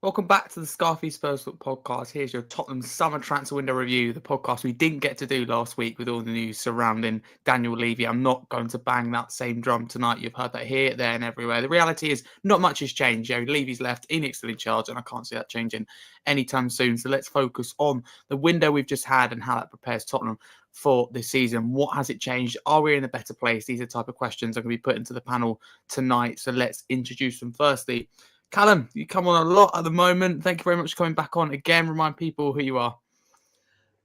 Welcome back to the Scarfey Spurs Talk Podcast. Here's your Tottenham summer transfer window review, the podcast we didn't get to do last week with all the news surrounding Daniel Levy. I'm not going to bang that same drum tonight. You've heard that here, there, and everywhere. The reality is not much has changed. Levy's left, Enix still in charge, and I can't see that changing anytime soon. So let's focus on the window we've just had and how that prepares Tottenham for this season. What has it changed? Are we in a better place? These are the type of questions I'm going to be put into the panel tonight. So let's introduce them. Firstly, Kallum, you come on a lot at the moment. Thank you very much for coming back on. Again, remind people who you are.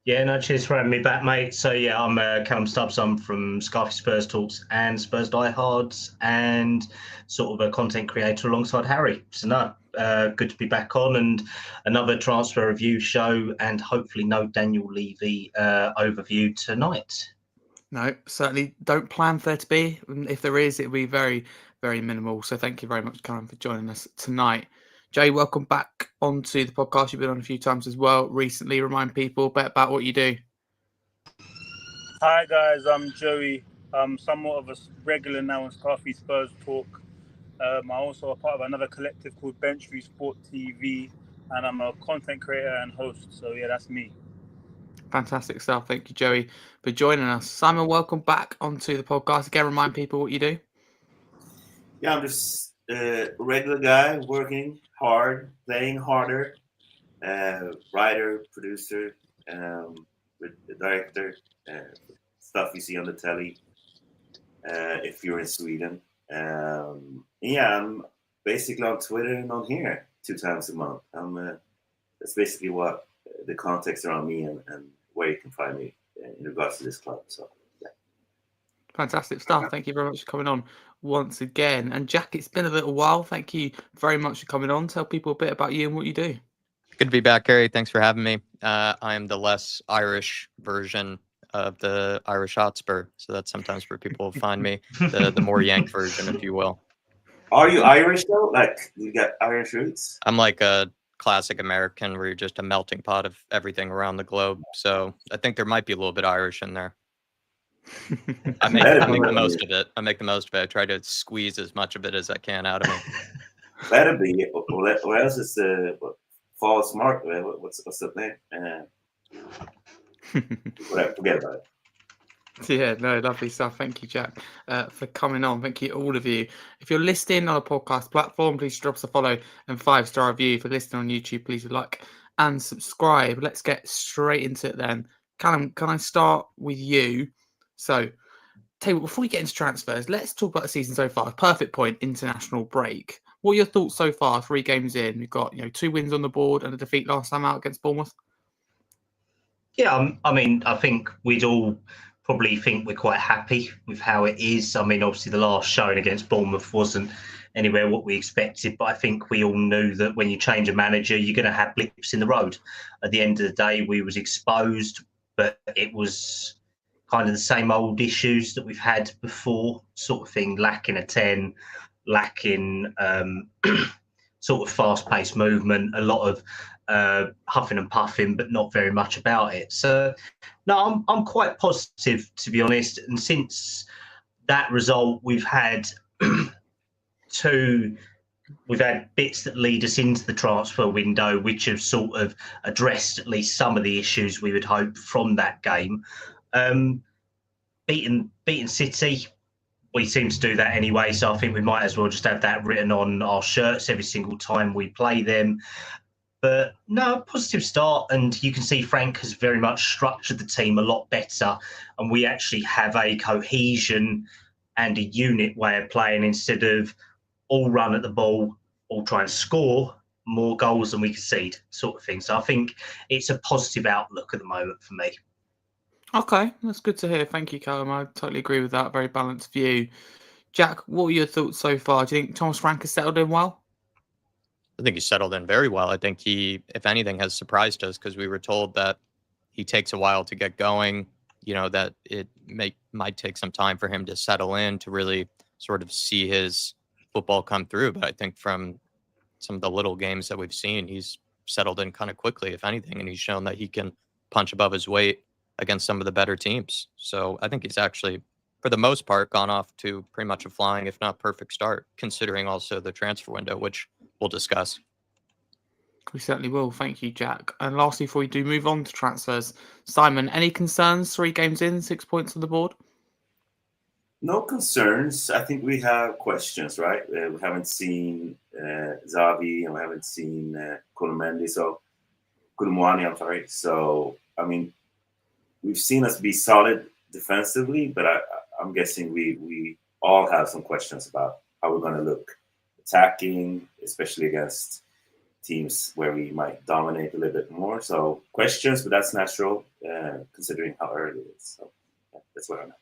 Yeah, no, cheers for having me back, mate. So, yeah, I'm Kallum Stubbs. I'm from Scarfey Spurs Talks and Spurs Diehards and sort of a content creator alongside Harry. So, good to be back on and another transfer review show and hopefully no Daniel Levy overview tonight. No, certainly don't plan for there to be. If there is, it'll be very, very minimal. So thank you very much, Karen, for joining us tonight. Jay, welcome back onto the podcast. You've been on a few times as well recently. Remind people a bit about what you do. Hi, guys. I'm Joey. I'm somewhat of a regular now on Scarfey Spurs Talk. I'm also a part of another collective called Benchview Sport TV, and I'm a content creator and host. So, yeah, that's me. Fantastic stuff. Thank you, Joey, for joining us. Simon, welcome back onto the podcast. Again, remind people what you do. Yeah, I'm just a regular guy working hard, playing harder, writer, producer, with the director, stuff you see on the telly if you're in Sweden. Yeah, I'm basically on Twitter and on here 2 times a month. That's basically what the context around me and where you can find me in regards to this club. So, yeah. Fantastic stuff. Thank you very much for coming on once again. And Jack, it's been a little while. Thank you very much for coming on. Tell people a bit about you and what you do. Good to be back, Harry. Thanks for having me. I am the less Irish version of the Irish Hotspur. So that's sometimes where people find me, the more Yank version, if you will. Are you Irish, though? Like, you got Irish roots? I'm like a classic American where you're just a melting pot of everything around the globe. So I think there might be a little bit Irish in there. I make the most of it. I try to squeeze as much of it as I can out of me. Better be. Or else it's false mark. What's the name? Whatever, forget about it. Yeah, no, lovely stuff. Thank you, Jack, for coming on. Thank you, all of you. If you're listening on a podcast platform, please drop us a follow and 5-star review. If you're listening on YouTube, please like and subscribe. Let's get straight into it then. Kallum, can I start with you? So, before we get into transfers, let's talk about the season so far. Perfect point, international break. What are your thoughts so far? 3 games in, we've got 2 wins on the board and a defeat last time out against Bournemouth. Yeah, I mean, I think we'd all probably think we're quite happy with how it is. I mean, obviously the last showing against Bournemouth wasn't anywhere what we expected, but I think we all knew that when you change a manager, you're going to have blips in the road. At the end of the day, we was exposed, but it was kind of the same old issues that we've had before, sort of thing, lacking a 10, lacking sort of fast-paced movement, a lot of huffing and puffing, but not very much about it. So, no, I'm quite positive, to be honest. And since that result, we've had we've had bits that lead us into the transfer window, which have sort of addressed at least some of the issues we would hope from that game. Beating City, we seem to do that anyway, so I think we might as well just have that written on our shirts every single time we play them. But no, positive start, and you can see Frank has very much structured the team a lot better, and we actually have a cohesion and a unit way of playing instead of all run at the ball, all try and score more goals than we concede, sort of thing. So I think it's a positive outlook at the moment for me. Okay, that's good to hear. Thank you, Kallum. I totally agree with that. Very balanced view. Jack, what are your thoughts so far? Do you think Thomas Frank has settled in well? I think he settled in very well. I think he, if anything, has surprised us because we were told that he takes a while to get going, that it might take some time for him to settle in, to really sort of see his football come through. But I think from some of the little games that we've seen, he's settled in kind of quickly, if anything, and he's shown that he can punch above his weight against some of the better teams. So I think he's actually, for the most part, gone off to pretty much a flying, if not perfect start, considering also the transfer window, which we'll discuss. We certainly will. Thank you, Jack. And lastly, before we do move on to transfers, Simon, any concerns? 3 games in, 6 points on the board? No concerns. I think we have questions, right? We haven't seen Xavi and we haven't seen Koulibaly, I'm sorry. So, I mean, we've seen us be solid defensively, but I'm guessing we all have some questions about how we're going to look attacking, especially against teams where we might dominate a little bit more. So questions, but that's natural considering how early it is. So yeah, that's what I'm at.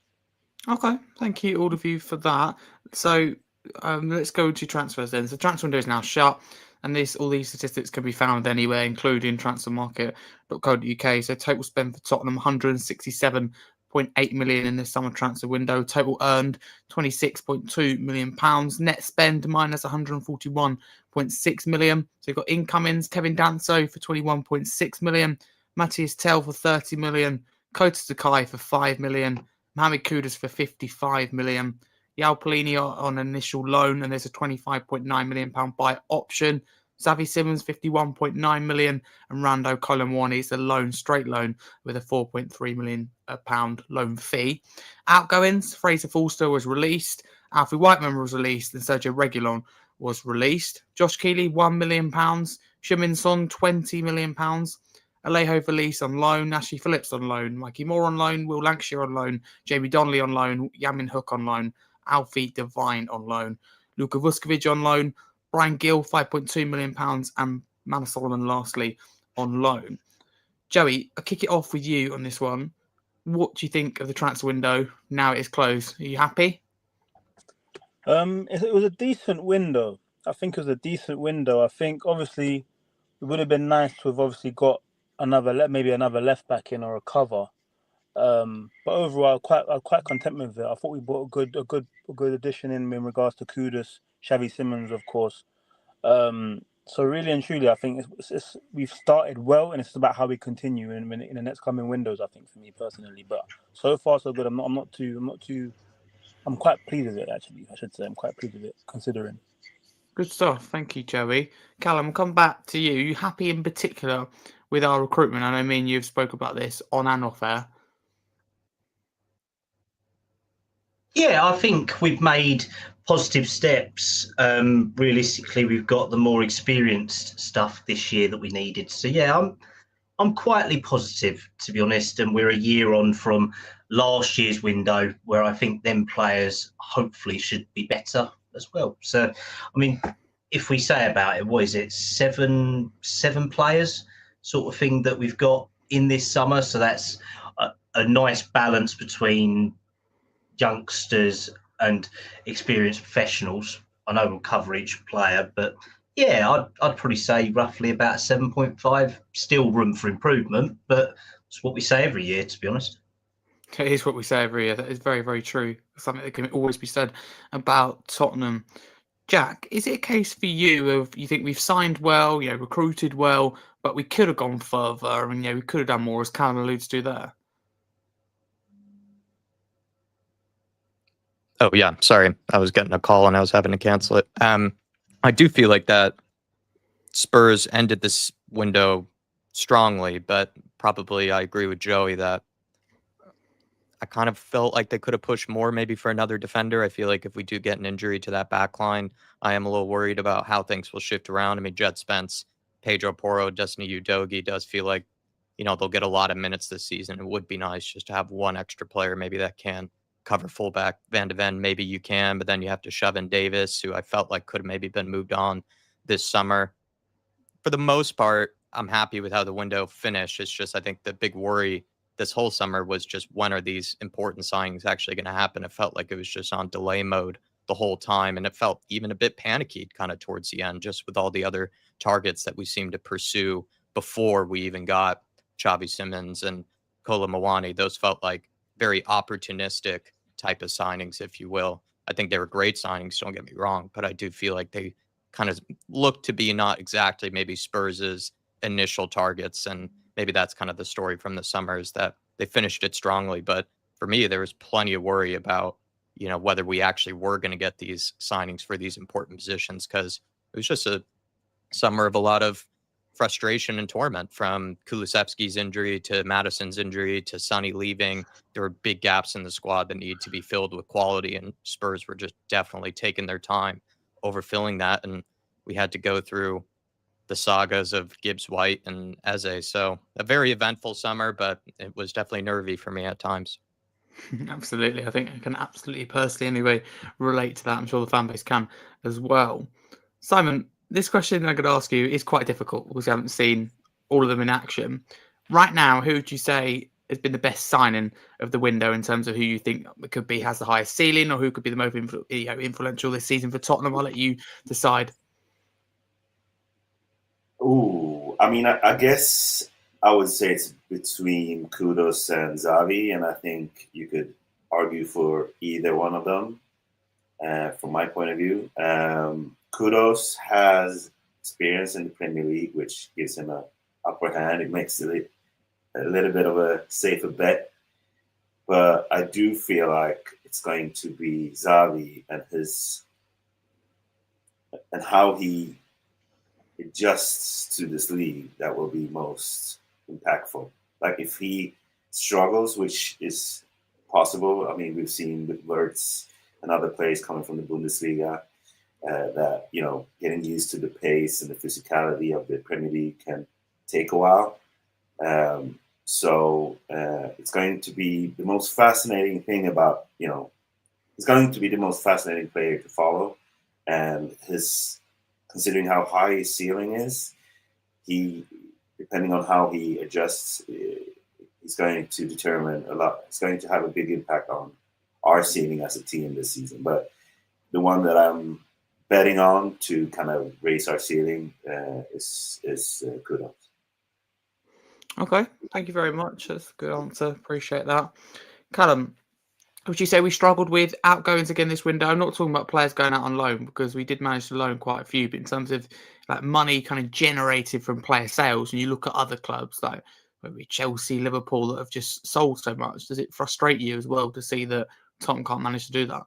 Okay, thank you all of you for that. So let's go to transfers then. So transfer window is now shut, and all these statistics can be found anywhere, including transfermarket.co.uk. So total spend for Tottenham 167.8 million in this summer transfer window. Total earned £26.2 million. Net spend minus 141.6 million. So you've got incomings: Kevin Danso for 21.6 million, Matthias Tell for 30 million, Kota Sakai for 5 million. Mohamed Kudus for 55 million. Yao Pelini on initial loan, and there's a £25.9 million buy option. Xavi Simons, 51.9 million, and Rando Kallum is a straight loan with a £4.3 million loan fee. Outgoings: Fraser Forster was released, Alfie Whiteman was released, and Sergio Reguilon was released. Josh Keeley, £1 million. Xiamin Son, £20 million. Alejo Valise on loan, Ashley Phillips on loan, Mikey Moore on loan, Will Lancashire on loan, Jamie Donnelly on loan, Yamin Hook on loan, Alfie Devine on loan, Luka Vuskovic on loan, Brian Gill, £5.2 million, and Manor Solomon lastly on loan. Joey, I'll kick it off with you on this one. What do you think of the transfer window now it is closed? Are you happy? It was a decent window. I think it was a decent window. I think obviously it would have been nice to have obviously got maybe another left back in or a cover. But overall, I'm quite content with it. I thought we brought a good addition in regards to Kudus, Xavi Simons, of course. So really and truly, I think we've started well, and it's about how we continue in the next coming windows. I think for me personally, but so far so good. I'm quite pleased with it, actually. I should say I'm quite pleased with it, considering. Good stuff. Thank you, Joey. Kallum, come back to you. Are you happy in particular with our recruitment? I know me and you've spoke about this on and off air. Yeah, I think we've made positive steps. Realistically, we've got the more experienced stuff this year that we needed. So yeah, I'm quietly positive, to be honest. And we're a year on from last year's window, where I think them players hopefully should be better as well. So, I mean, if we say about it, what is it, seven players sort of thing that we've got in this summer? So that's a nice balance between youngsters and experienced professionals. I know we'll cover each player, but yeah, I'd probably say roughly about 7.5. Still room for improvement, but it's what we say every year, to be honest. It is what we say every year. That is very, very true. Something that can always be said about Tottenham. Jack, is it a case for you of you think we've signed well, recruited well, but we could have gone further and we could have done more, as Kallum alludes to there? Oh yeah, sorry, I was getting a call and I was having to cancel it. I do feel like that Spurs ended this window strongly, but probably I agree with Joey that I kind of felt like they could have pushed more maybe for another defender. I feel like if we do get an injury to that back line, I am a little worried about how things will shift around. I mean, Jed Spence, Pedro Porro, Destiny Udogie does feel like, they'll get a lot of minutes this season. It would be nice just to have one extra player maybe that can cover fullback. Van de Ven, maybe you can, but then you have to shove in Davis, who I felt like could have maybe been moved on this summer. For the most part, I'm happy with how the window finished. It's just, I think the big worry this whole summer was just when are these important signings actually going to happen? It felt like it was just on delay mode the whole time. And it felt even a bit panicky kind of towards the end, just with all the other targets that we seemed to pursue before we even got Xavi Simons and Koulibaly. Those felt like very opportunistic type of signings, if you will. I think they were great signings, don't get me wrong, but I do feel like they kind of look to be not exactly maybe Spurs's initial targets. And maybe that's kind of the story from the summer, is that they finished it strongly. But for me, there was plenty of worry about, whether we actually were going to get these signings for these important positions, because it was just a summer of a lot of frustration and torment from Kulusevski's injury to Madison's injury to Sonny leaving. There were big gaps in the squad that needed to be filled with quality, and Spurs were just definitely taking their time overfilling that. And we had to go through the sagas of Gibbs White and Eze. So a very eventful summer, but it was definitely nervy for me at times. Absolutely. I think I can absolutely personally anyway relate to that. I'm sure the fan base can as well. Simon, this question I'm going to ask you is quite difficult because we haven't seen all of them in action. Right now, who would you say has been the best signing of the window in terms of who you think it could be has the highest ceiling, or who could be the most influential this season for Tottenham? I'll let you decide. Ooh, I mean, I guess I would say it's between Kudos and Xavi, and I think you could argue for either one of them from my point of view. Kudos has experience in the Premier League, which gives him an upper hand. It makes it a little bit of a safer bet. But I do feel like it's going to be Xavi and how he adjusts to this league that will be most impactful. Like if he struggles, which is possible. I mean, we've seen with Wirtz and other players coming from the Bundesliga that, getting used to the pace and the physicality of the Premier League can take a while. So it's going to be the most fascinating thing about, he's going to be the most fascinating player to follow. And considering how high his ceiling is, depending on how he adjusts, he's going to determine a lot. It's going to have a big impact on our ceiling as a team this season. But the one that I'm betting on to kind of raise our ceiling is Kudos. Okay, thank you very much. That's a good answer. Appreciate that. Kallum, would you say we struggled with outgoings again this window? I'm not talking about players going out on loan because we did manage to loan quite a few, but in terms of like money kind of generated from player sales, and you look at other clubs like maybe Chelsea, Liverpool that have just sold so much, does it frustrate you as well to see that Tottenham can't manage to do that?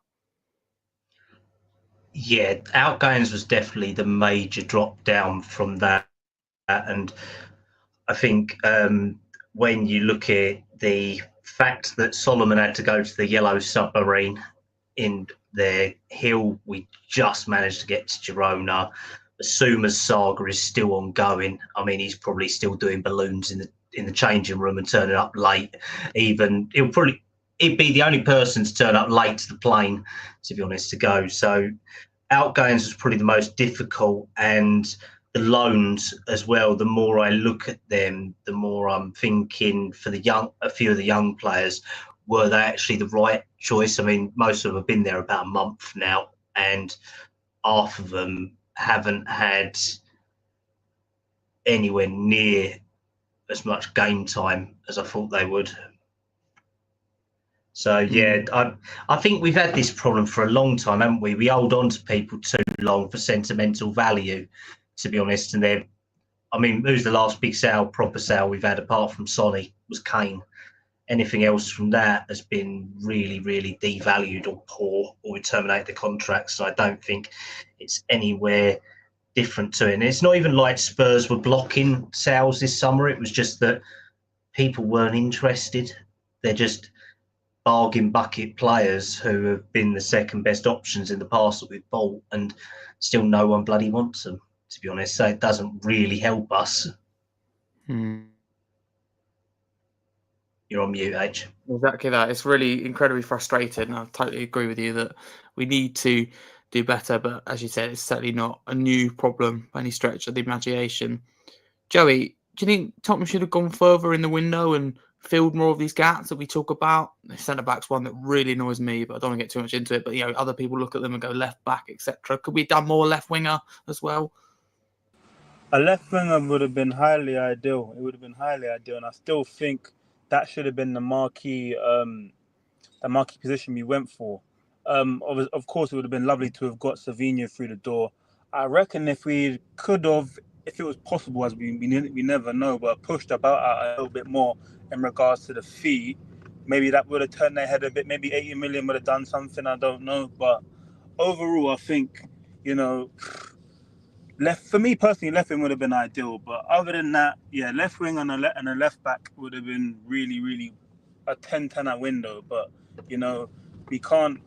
Yeah, outgoings was definitely the major drop down from that. And I think when you look at the fact that Solomon had to go to the Yellow Submarine in the Hill, we just managed to get to Girona. Suma's saga is still ongoing. I mean, he's probably still doing balloons in the changing room and turning up late. He'd be the only person to turn up late to the plane, to be honest, to go. So outgoings was probably the most difficult, and the loans as well. The more I look at them, the more I'm thinking for a few of the young players, were they actually the right choice? I mean, most of them have been there about a month now, and half of them haven't had anywhere near as much game time as I thought they would. So, yeah, I think we've had this problem for a long time, haven't we? We hold on to people too long for sentimental value, to be honest. And who's the last big proper sale we've had apart from Sonny was Kane. Anything else from that has been really, really devalued or poor, or we terminate the contract. So I don't think it's anywhere different to it. And it's not even like Spurs were blocking sales this summer. It was just that people weren't interested. They're just bargain bucket players who have been the second best options in the past that we've bought, and still no one bloody wants them, to be honest. So it doesn't really help us. You're on mute, H. Exactly that. It's really incredibly frustrating. I totally agree with you that we need to do better, but as you said, it's certainly not a new problem by any stretch of the imagination. Joey, do you think Tottenham should have gone further in the window and filled more of these gaps that we talk about? The centre-back's one that really annoys me, but I don't want to get too much into it. But, other people look at them and go left back, etc. Could we have done more left winger as well? A left winger would have been highly ideal. It would have been highly ideal, and I still think that should have been the marquee position we went for. Of course, it would have been lovely to have got Savinho through the door. I reckon if we could have, if it was possible, as we never know, but pushed about a little bit more in regards to the fee, maybe that would have turned their head a bit. Maybe 80 million would have done something. I don't know, but overall, I think For me personally, left wing would have been ideal. But other than that, yeah, left wing and a left back would have been really, really a 10-10 window. But you know, we can't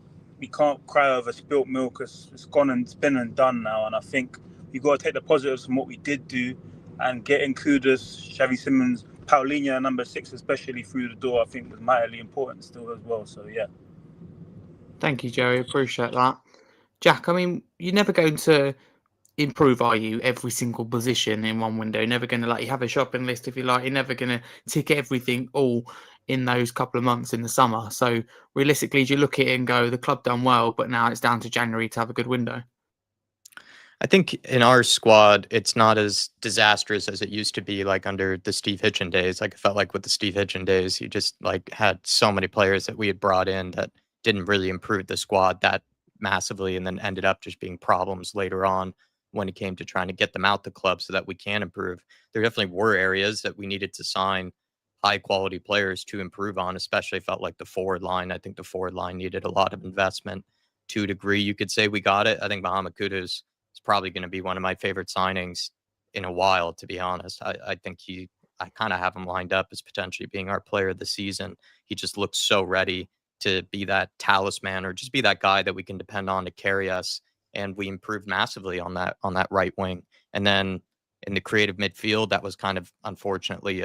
cry over spilt milk. It's gone and it's been and done now. And I think we got to take the positives from what we did do and getting Kudus, Xavi Simons, Paulinho, number 6, especially through the door. I think was mightily important still as well. So yeah. Thank you, Joey. Appreciate that. Jack, I mean, you're never going to improve, are you, every single position in one window? You're never going to, like, you have a shopping list, if you like. You're never going to tick everything all in those couple of months in the summer. So realistically, do you look at it and go, the club done well, but now it's down to January to have a good window? I think in our squad, it's not as disastrous as it used to be, like under the Steve Hitchen days. Like, it felt like with the Steve Hitchen days, you just like had so many players that we had brought in that didn't really improve the squad that massively, and then ended up just being problems later on when it came to trying to get them out the club so that we can improve. There definitely were areas that we needed to sign high quality players to improve on, especially felt like the forward line. I think the forward line needed a lot of investment to a degree. You could say we got it. I think Mohamed Kudus is probably going to be one of my favorite signings in a while, to be honest. I think I kind of have him lined up as potentially being our player of the season. He just looks so ready to be that talisman or just be that guy that we can depend on to carry us. And we improved massively on that right wing. And then in the creative midfield, that was kind of unfortunately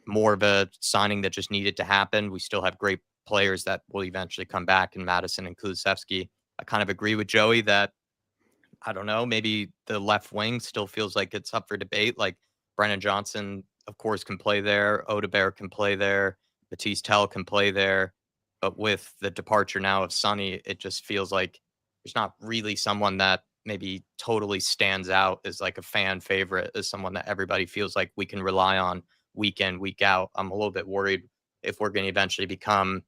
more of a signing that just needed to happen. We still have great players that will eventually come back in Madison and Kulusevski. I kind of agree with Joey that, I don't know, maybe the left wing still feels like it's up for debate. Like, Brennan Johnson, of course, can play there. Odegaard can play there. Matisse Tell can play there. But with the departure now of Sonny, it just feels like there's not really someone that maybe totally stands out as like a fan favorite, as someone that everybody feels like we can rely on week in, week out. I'm a little bit worried if we're going to eventually become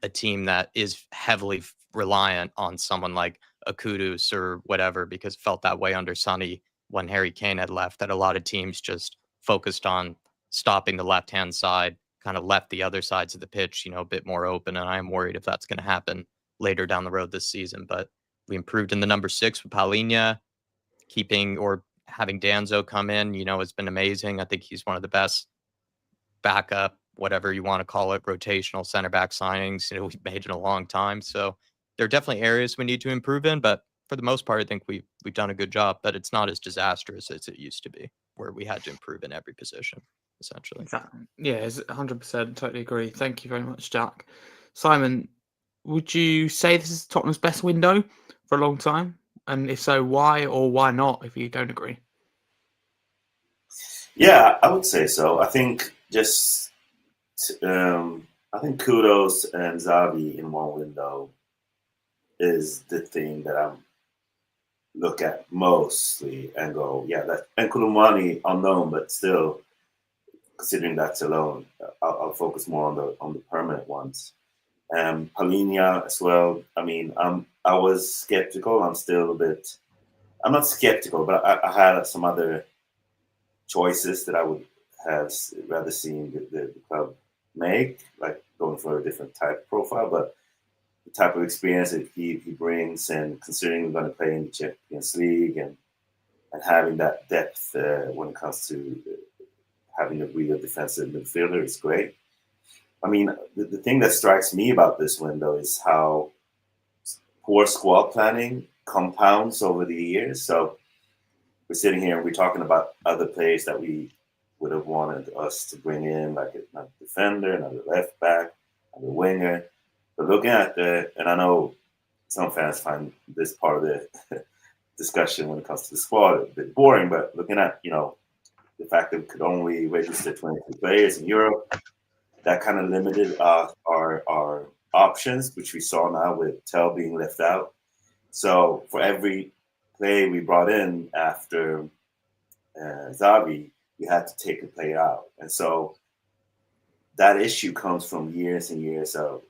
a team that is heavily reliant on someone like a Kudus or whatever, because it felt that way under Sonny when Harry Kane had left, that a lot of teams just focused on stopping the left-hand side, kind of left the other sides of the pitch, a bit more open. And I am worried if that's going to happen later down the road this season. But we improved in the number 6 with Paulinho. Keeping or having Danzo come in, has been amazing. I think he's one of the best backup, whatever you want to call it, rotational center back signings we've made in a long time. So there are definitely areas we need to improve in, but for the most part, I think we've done a good job. But it's not as disastrous as it used to be, where we had to improve in every position, essentially. Exactly. Yeah, 100%. Totally agree. Thank you very much, Jack. Simon, would you say this is Tottenham's best window for a long time? And if so, why or why not, if you don't agree? Yeah, I would say so. I think I think Kudos and Xavi in one window is the thing that I'm look at mostly and go, yeah, that, and Kulumani unknown, but still considering that's alone, I'll focus more on the permanent ones. Paulinho as well. I mean, I was skeptical. I'm still a bit. I'm not skeptical, but I had some other choices that I would have rather seen the club make, like going for a different type of profile. But the type of experience that he brings, and considering we're going to play in the Champions League and having that depth when it comes to having a real defensive midfielder is great. I mean, the thing that strikes me about this window is how poor squad planning compounds over the years. So we're sitting here and we're talking about other players that we would have wanted us to bring in, like another defender, another left back, another winger. But looking at and I know some fans find this part of the discussion when it comes to the squad a bit boring, but looking at, the fact that we could only register 22 players in Europe, that kind of limited our options, which we saw now with Tell being left out. So for every player we brought in after Xavi, we had to take a player out. And so that issue comes from years and years of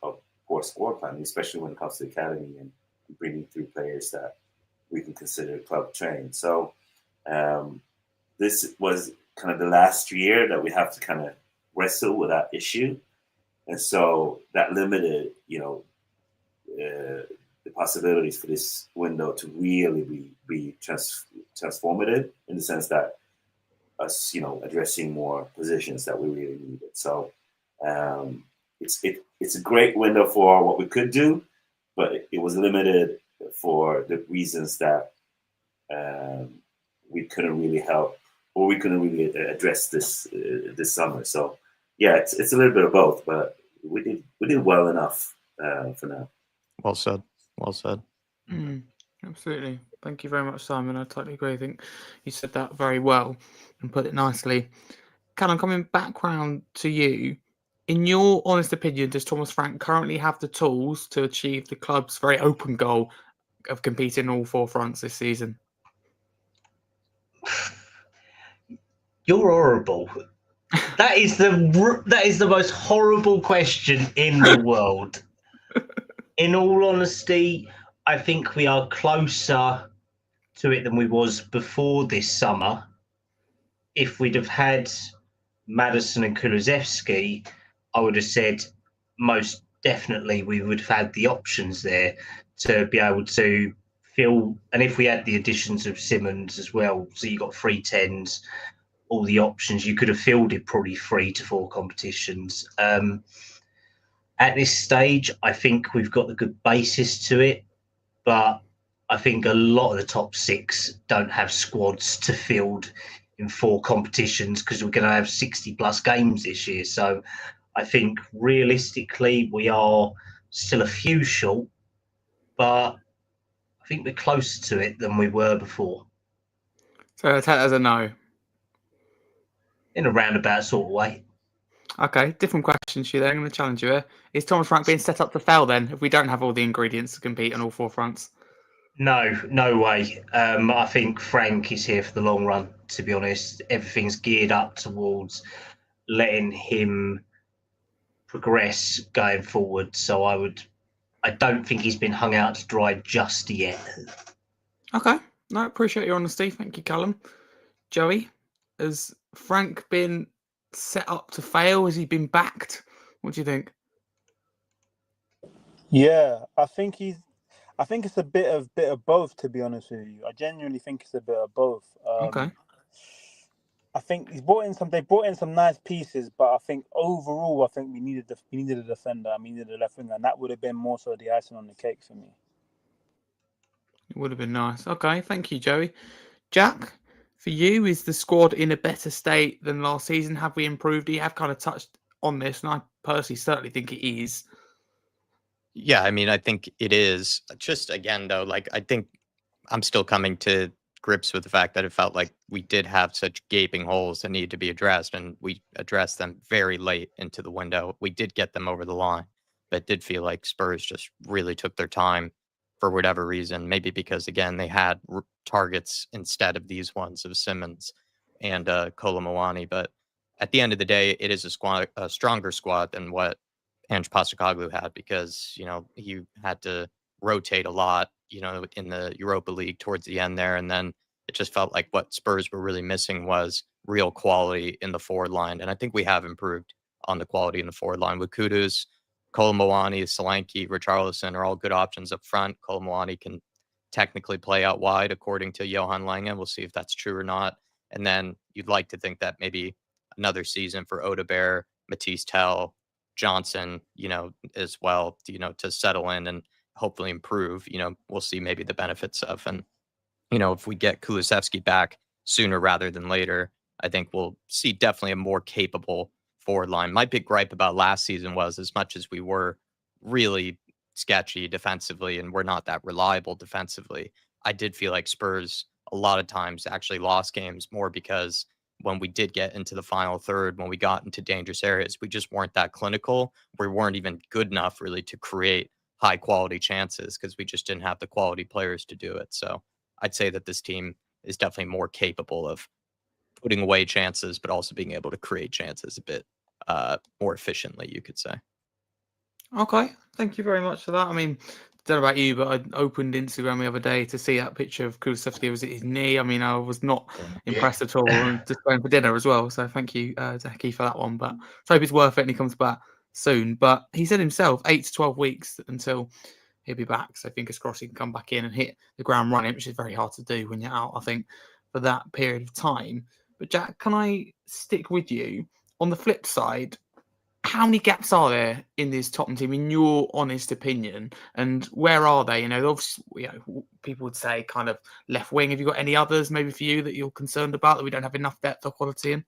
poor squad planning, especially when it comes to the academy and bringing through players that we can consider club trained. So this was kind of the last year that we have to kind of wrestle with that issue. And so that limited, the the possibilities for this window to really be transformative in the sense that us, addressing more positions that we really needed. So it's a great window for what we could do, but it was limited for the reasons that we couldn't really help, or we couldn't really address this summer. So yeah, it's a little bit of both, but we did well enough for now. Well said. Well said. Absolutely. Thank you very much, Simon. I totally agree. I think you said that very well and put it nicely. Kallum, coming back round to you, in your honest opinion, does Thomas Frank currently have the tools to achieve the club's very open goal of competing in all four fronts this season? You're horrible. That is the most horrible question in the world. In all honesty, I think we are closer to it than we was before this summer. If we'd have had Maddison and Kulusevski, I would have said most definitely we would have had the options there to be able to fill. And if we had the additions of Simmons as well, so you got 3 10s, all the options, you could have fielded probably 3 to 4 competitions. At this stage, I think we've got the good basis to it, but I think a lot of the top 6 don't have squads to field in 4 competitions because we're going to have 60 plus games this year. So I think realistically we are still a few short, but I think we're closer to it than we were before. So I take that as a no. In a roundabout sort of way. Okay, different question to you then. I'm going to challenge you here. Is Thomas Frank being set up to fail then if we don't have all the ingredients to compete on all 4 fronts? No way. I think Frank is here for the long run, to be honest. Everything's geared up towards letting him progress going forward. So I don't think he's been hung out to dry just yet. Okay. No, appreciate your honesty. Thank you, Kallum. Joey, has Frank been set up to fail? Has he been backed? What do you think? Yeah, I think it's a bit of both, to be honest with you. I genuinely think it's a bit of both. Okay. I think they brought in some nice pieces, but I think overall, we needed a defender. We needed a left winger, and that would have been more so the icing on the cake for me. It would have been nice. Okay, thank you, Joey. Jack, for you, is the squad in a better state than last season? Have we improved? You have kind of touched on this, and I personally certainly think it is. Yeah, I mean, I think it is. Just again, though, I think I'm still coming to grips with the fact that it felt like we did have such gaping holes that needed to be addressed, and we addressed them very late into the window. We did get them over the line, but it did feel like Spurs just really took their time for whatever reason. Maybe because, again, they had targets instead of these ones of Simmons and Kallum. But at the end of the day, it is a stronger squad than what Ange Postecoglou had, because, he had to rotate a lot, in the Europa League towards the end there. And then it just felt like what Spurs were really missing was real quality in the forward line. And I think we have improved on the quality in the forward line with Kudus, Kolomoani, Solanke, Richarlison are all good options up front. Kolomoani can technically play out wide, according to Johan Lange. We'll see if that's true or not. And then you'd like to think that maybe another season for Odegaard, Matisse Tell, Johnson, as well, to settle in and hopefully improve. We'll see maybe the benefits of. And, if we get Kulusevski back sooner rather than later, I think we'll see definitely a more capable forward line. My big gripe about last season was, as much as we were really sketchy defensively and we're not that reliable defensively, I did feel like Spurs a lot of times actually lost games more because when we did get into the final third, when we got into dangerous areas, we just weren't that clinical. We weren't even good enough really to create high quality chances because we just didn't have the quality players to do it. So I'd say that this team is definitely more capable of putting away chances, but also being able to create chances a bit more efficiently, you could say. Okay, thank you very much for that. I mean, don't know about you, but I opened Instagram the other day to see that picture of Kulusevski. Was at his knee. I mean, I was not impressed at all. And just going for dinner as well. So thank you, Zaki, for that one. But I hope it's worth it and he comes back soon. But he said himself, 8 to 12 weeks until he'll be back. So fingers crossed he can come back in and hit the ground running, which is very hard to do when you're out, I think, for that period of time. But Jack, can I stick with you? On the flip side, how many gaps are there in this Tottenham team, in your honest opinion, and where are they? Obviously, people would say kind of left wing. Have you got any others maybe for you that you're concerned about that we don't have enough depth or quality in?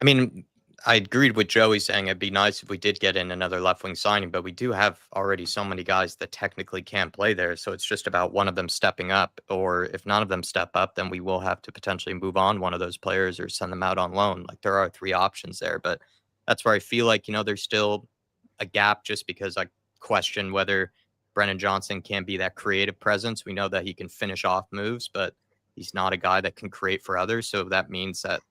I mean, I agreed with Joey saying it'd be nice if we did get in another left wing signing, but we do have already so many guys that technically can't play there. So it's just about one of them stepping up, or if none of them step up, then we will have to potentially move on one of those players or send them out on loan. Like, there are 3 options there, but that's where I feel like, there's still a gap, just because I question whether Brennan Johnson can be that creative presence. We know that he can finish off moves, but he's not a guy that can create for others. So that means that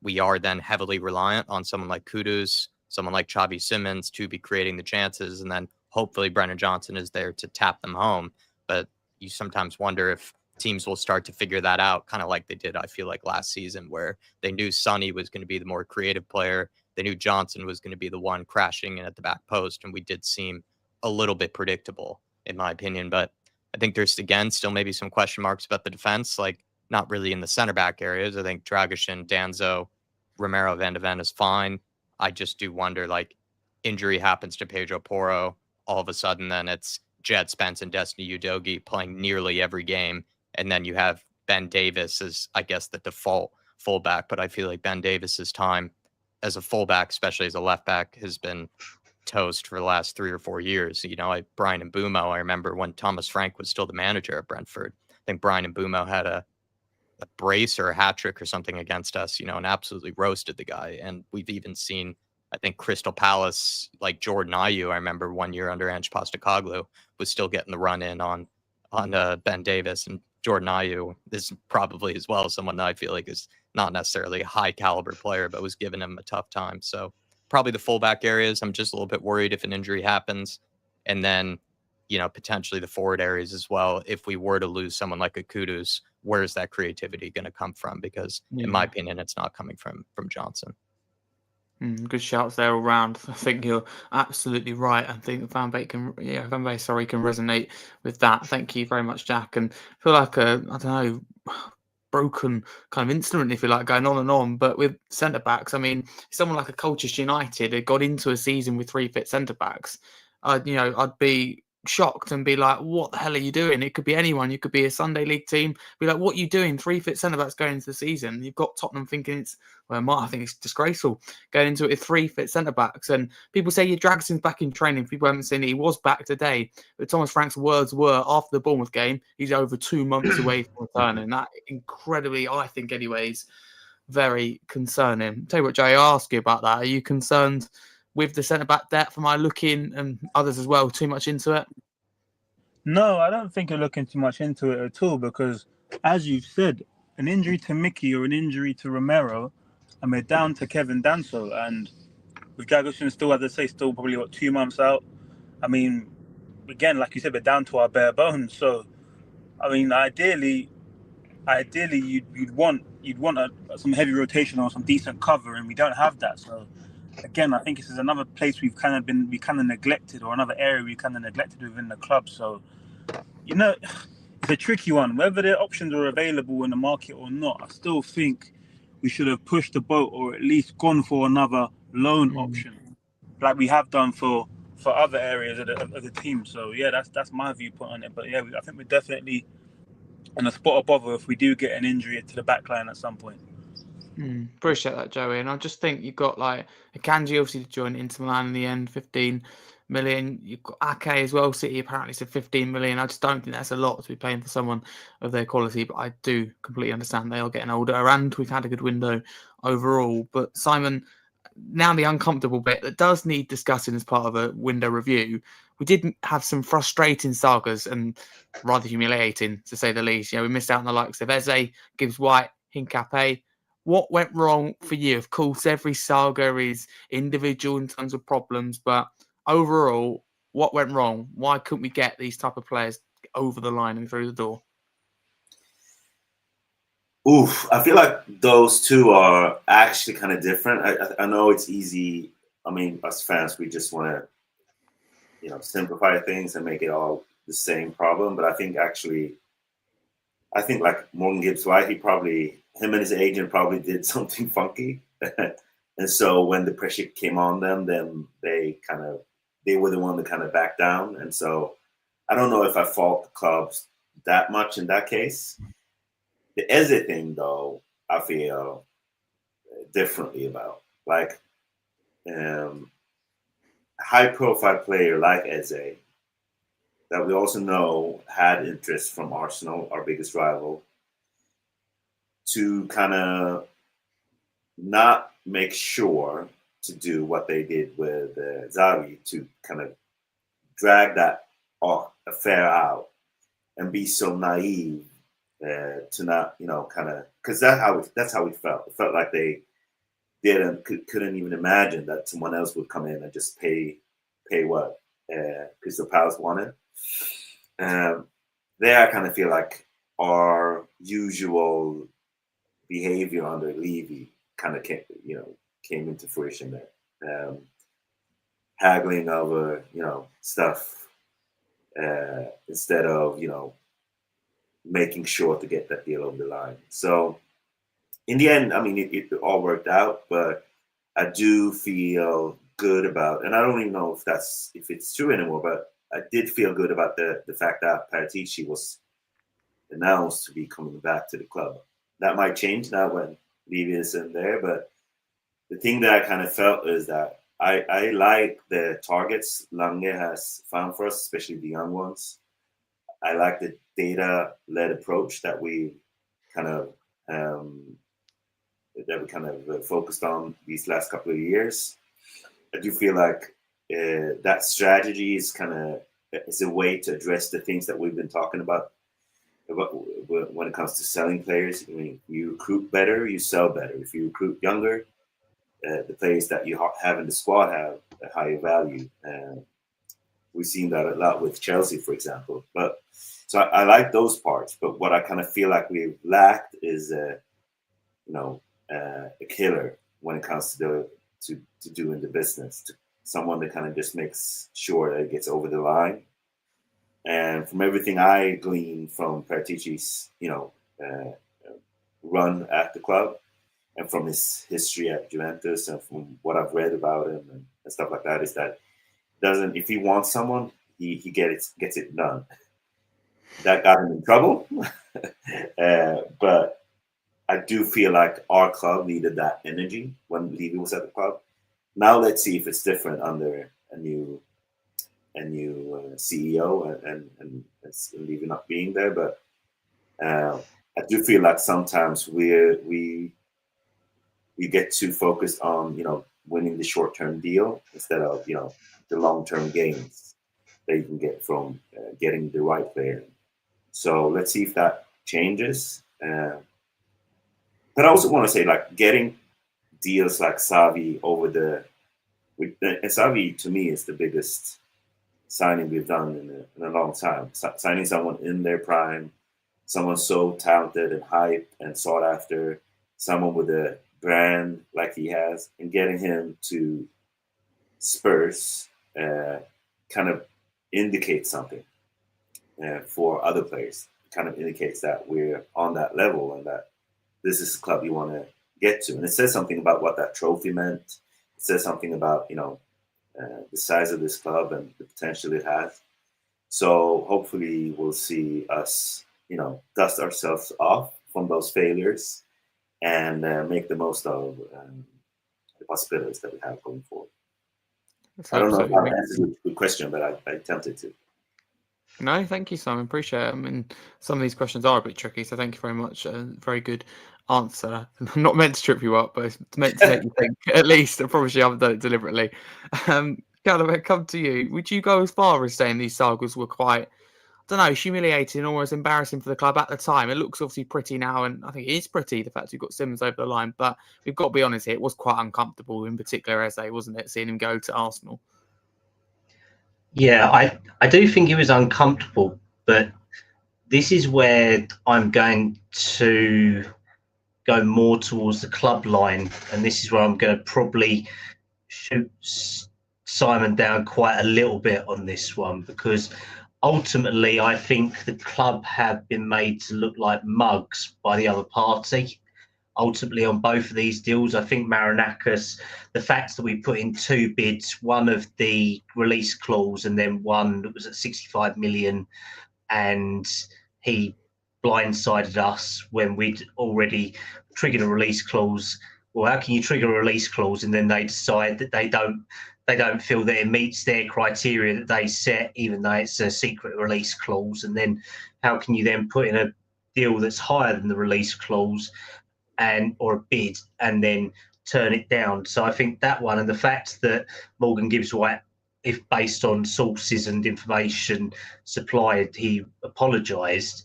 we are then heavily reliant on someone like Kudus, someone like Xavi Simons to be creating the chances. And then hopefully Brennan Johnson is there to tap them home. But you sometimes wonder if teams will start to figure that out, kind of like they did, I feel like, last season, where they knew Sonny was going to be the more creative player. They knew Johnson was going to be the one crashing in at the back post. And we did seem a little bit predictable, in my opinion. But I think there's, again, still maybe some question marks about the defense, like not really in the center back areas. I think Dragusin, Danzo, Romero, Van de Ven is fine. I just do wonder, like, injury happens to Pedro Porro. All of a sudden, then it's Jed Spence and Destiny Udogie playing nearly every game. And then you have Ben Davis as, I guess, the default fullback. But I feel like Ben Davis's time as a fullback, especially as a left back, has been toast for the last 3 or 4 years. Brian Mbumo, I remember when Thomas Frank was still the manager at Brentford. I think Brian Mbumo had a brace or a hat trick or something against us, and absolutely roasted the guy. And we've even seen, I think, Crystal Palace, like Jordan Ayew, I remember one year under Ange Postecoglou, was still getting the run in on Ben Davis. And Jordan Ayew is probably as well someone that I feel like is not necessarily a high caliber player, but was giving him a tough time. So probably the fullback areas, I'm just a little bit worried if an injury happens. And then, potentially the forward areas as well. If we were to lose someone like a Kudus, where's that creativity going to come from? Because in my opinion, it's not coming from Johnson. Good shouts there all round. I think you're absolutely right. I think Van Beek can resonate with that. Thank you very much, Jack. And I feel like I don't know, broken kind of instrument, if you like, going on and on. But with centre backs, I mean, someone like a Colchester United had got into a season with 3 fit centre backs. I'd be shocked and be like, what the hell are you doing? It could be anyone. You could be a Sunday League team. Be like, what are you doing? 3 fit centre backs going into the season. You've got Tottenham thinking I think it's disgraceful going into it with 3 fit centre backs. And people say Dragson's back in training. People haven't seen it. He was back today. But Thomas Frank's words were, after the Bournemouth game, he's over 2 months away from returning. That incredibly, I think anyways, very concerning. Tell you what, Jay, I'll ask you about that. Are you concerned with the centre-back depth? Am I looking, and others as well, too much into it? No, I don't think you're looking too much into it at all, because, as you've said, an injury to Mickey or an injury to Romero, and we're down to Kevin Danso, and with Dragusin still, as I say, still probably 2 months out. I mean, again, like you said, we're down to our bare bones. So, I mean, ideally, you'd want some heavy rotation or some decent cover, and we don't have that. So, again, I think this is another place we kind of neglected, or another area we kind of neglected within the club. So, it's a tricky one. Whether the options are available in the market or not, I still think we should have pushed the boat, or at least gone for another loan option, like we have done for other areas of the team. So yeah, that's my viewpoint on it. But yeah, I think we're definitely in a spot of bother if we do get an injury to the back line at some point. Appreciate that, Joey. And I just think you've got like Akanji obviously to join Inter Milan in the end, 15 million. You've got Ake as well. City apparently said 15 million. I just don't think that's a lot to be paying for someone of their quality, but I do completely understand they are getting older, and we've had a good window overall. But Simon, now the uncomfortable bit that does need discussing as part of a window review. We did have some frustrating sagas and rather humiliating, to say the least. We missed out on the likes of Eze, Gibbs White, Hincapié. What went wrong for you? Of course, every saga is individual in terms of problems, but overall, what went wrong? Why couldn't we get these type of players over the line and through the door? I feel like those two are actually kind of different. I know it's easy. I mean, as fans, we just want to simplify things and make it all the same problem. But I think like Morgan Gibbs White, him and his agent probably did something funky. And so when the pressure came on them, then they were the one to kind of back down. And so I don't know if I fault the clubs that much in that case. The Eze thing, though, I feel differently about. Like, high-profile player like Eze, that we also know had interest from Arsenal, our biggest rival, to kind of not make sure to do what they did with Xavi, to kind of drag that affair out and be so naive to not, kind of, because that's how it felt. It felt like they couldn't even imagine that someone else would come in and just pay what Crystal Palace wanted. There, I kind of feel like our usual behavior under Levy kind of came into fruition there. Haggling over, stuff instead of, making sure to get that deal over the line. So in the end, I mean, it all worked out, but I do feel good about, and I don't even know if it's true anymore, but I did feel good about the fact that Paratici was announced to be coming back to the club. That might change now when Levy isn't there, but the thing that I kind of felt is that I like the targets Lange has found for us, especially the young ones. I like the data-led approach that we kind of focused on these last couple of years. I do feel like that strategy is a way to address the things that we've been talking about when it comes to selling players. I mean, you recruit better, you sell better. If you recruit younger, the players that you have in the squad have a higher value. We've seen that a lot with Chelsea, for example. But so I like those parts. But what I kind of feel like we've lacked is a killer when it comes to doing the business. Someone that kind of just makes sure that it gets over the line. And from everything I gleaned from Paratici's, run at the club, and from his history at Juventus, and from what I've read about him and stuff like that, is that if he wants someone, he gets it done. That got him in trouble, but I do feel like our club needed that energy when Levy was at the club. Now let's see if it's different under a new CEO and Levy not being there. But I do feel like sometimes we get too focused on winning the short-term deal instead of the long-term gains that you can get from getting the right player. So let's see if that changes. But I also want to say, like, getting deals like Xavi and Xavi to me is the biggest signing we've done in a long time. Signing someone in their prime, someone so talented and hyped and sought after, someone with a brand like he has, and getting him to Spurs kind of indicates something for other players. It kind of indicates that we're on that level and that this is the club you want to get to. And it says something about what that trophy meant. It says something about, the size of this club and the potential it has. So hopefully we'll see us, dust ourselves off from those failures and make the most of the possibilities that we have going forward. I don't know if I answered a good question, but I attempted to. No, thank you, Simon. Appreciate it. I mean, some of these questions are a bit tricky, so thank you very much. Very good answer. I'm not meant to trip you up, but it's meant to make you think. At least, I promise you, I haven't done it deliberately. Kallum, I come to you. Would you go as far as saying these sagas were quite, I don't know, humiliating and almost embarrassing for the club at the time? It looks obviously pretty now, and I think it is pretty, the fact you've got Simmons over the line, but we've got to be honest here, it was quite uncomfortable, in particular, Eze, wasn't it, seeing him go to Arsenal? Yeah, I do think it was uncomfortable, but this is where I'm going to go more towards the club line, and this is where I'm going to probably shoot Simon down quite a little bit on this one, because ultimately I think the club have been made to look like mugs by the other party. Ultimately, on both of these deals, I think Marinakis, the fact that we put in 2 bids, one of the release clause and then one that was at 65 million, and he blindsided us when we'd already triggered a release clause. Well, how can you trigger a release clause and then they decide that they don't feel that it meets their criteria that they set, even though it's a secret release clause? And then how can you then put in a deal that's higher than the release clause or a bid and then turn it down? So I think that one, and the fact that Morgan Gibbs White, if based on sources and information supplied, he apologised